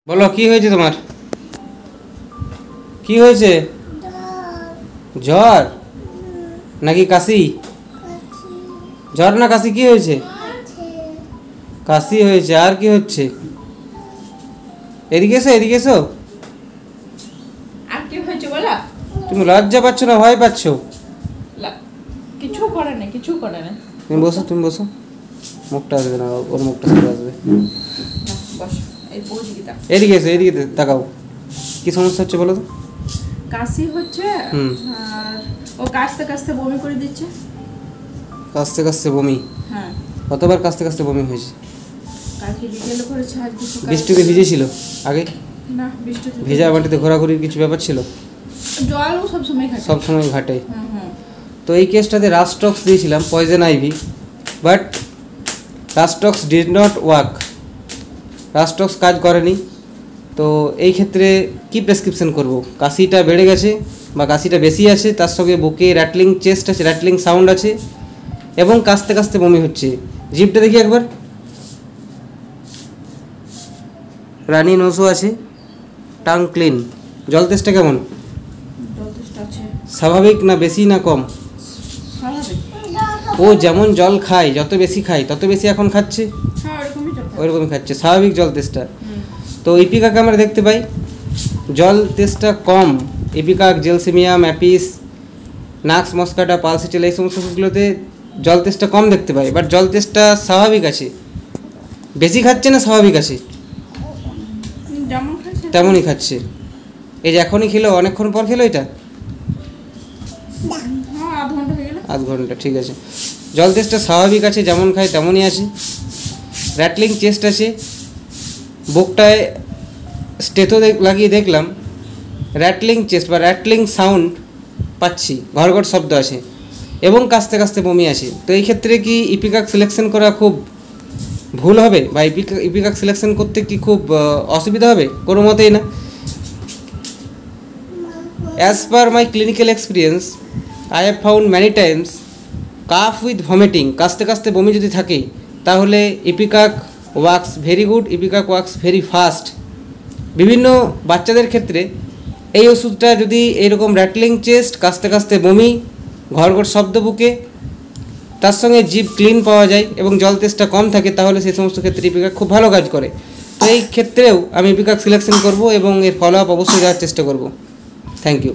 বলো কি হয়েছে তোমার? কি হয়েছে? জ্বর নাকি কাশি? জ্বর না কাশি? কি হয়েছে? কাশি হয়েছে। আর কি হচ্ছে? এদিকে এসো, এদিকে এসো। আর কি হয়েছে বলো? তুমি লজ্জা পাচ্ছ না ভয় পাচ্ছ? কিছু করে না, কিছু করে না। তুমি বসো, তুমি বসো। মুখটা আসবে না, ওর মুখটা চলে আসবে। বস, এই বৌদিকে দাও। এদিকে এসো, এদিকে তাকাও। কি সমস্যা হচ্ছে বলো তো? কাশি হচ্ছে আর ও কাশতে কাশতে বমি করে দিচ্ছে। কাশতে কাশতে বমি? হ্যাঁ। কতবার কাশতে কাশতে বমি হয়েছে? কালকে বিকেলে করেছে, আজকে সকালে। বৃষ্টিতে ভিজেছিল আগে? না, বৃষ্টিতে ভেজা মাটিতে ঘোরাঘুরির কিছু ব্যাপার ছিল? জলও সব সময় ঘাটে। সব সময় ঘাটে। হুম। তো এই কেসটাতে রাস্টক্স দিয়েছিলাম, poison ivy, but Rhus tox did not work. Rhus tox কাজ করেনি। তো এই ক্ষেত্রে কি প্রেসক্রিপশন করব? কাশিটা বেড়ে গেছে বা কাশিটা বেশি আছে, তার সঙ্গে বুকে র্যাটলিং চেস্ট আছে, র্যাটলিং সাউন্ড আছে, এবং কাশতে কাশতে বমি হচ্ছে। জিভটা দেখি একবার। রানি নোজও আছে, টাং ক্লিন। জল তেষ্টা কেমন? জল তেষ্টা আছে। স্বাভাবিক না বেশি না কম? স্বাভাবিক। ও যেমন জল খায়, যত বেশি খায় তত বেশি এখন খাচ্ছে, হ্যাঁ, ওরকমই জল খাচ্ছে। ওইরকমই খাচ্ছে, স্বাভাবিক জল তেষ্টা। তো ইপিকাকে আমরা দেখতে পাই জল তেষ্টা কম। ইপিকাক, জেলসেমিয়া, ম্যাপিস, নাক্স মস্কাটা, পালসিটেল, এই সমস্ত ওষুধগুলোতে জল তেষ্টা কম দেখতে পাই, বাট জল তেষ্টা স্বাভাবিক আছে। বেশি খাচ্ছে না স্বাভাবিক আছে? যেমন খাচ্ছে তেমনই খাচ্ছে। এই যে এখনই খেলো, অনেকক্ষণ পর খেলো এটা? হ্যাঁ, আধ ঘন্টা হয়ে গেল। আধ ঘন্টা, ঠিক আছে। জল তেষ্টা স্বাভাবিক আছে, যেমন খায় তেমনই আছে। র্যাটলিং চেস্ট আছে, বুকটায় স্টেথো লাগিয়ে দেখলাম, র্যাটলিং চেস্ট বা র্যাটলিং সাউন্ড পাচ্ছি, ঘড়ঘড় শব্দ আছে, এবং কাশতে কাশতে বমি আছে। তো এই ক্ষেত্রে কি ইপিকাক সিলেকশন করা খুব ভুল হবে, বা ইপিকাক সিলেকশন করতে কি খুব অসুবিধা হবে? কোনো মতেই না। As per my clinical experience, I have found many times cough with vomiting, কাশতে কাশতে বমি যদি থাকে, তাহলে ipecac works very good, ipecac works very fast. বিভিন্ন বাচ্চাদের ক্ষেত্রে এই ওষুধটা যদি এইরকম র্যাটলিং চেস্ট, কাশতে কাশতে বমি, ঘড়ঘড় শব্দ বুকে, তার সঙ্গে জিভ ক্লিন পাওয়া যায় এবং জল তেষ্টা কম থাকে, তাহলে সেই সমস্ত ক্ষেত্রে ইপিকাক খুব ভালো কাজ করে। তো এই ক্ষেত্রেও আমি ইপিকাক সিলেকশন করব এবং এর ফলো আপ অবশ্যই দেওয়ার চেষ্টা করব। Thank you.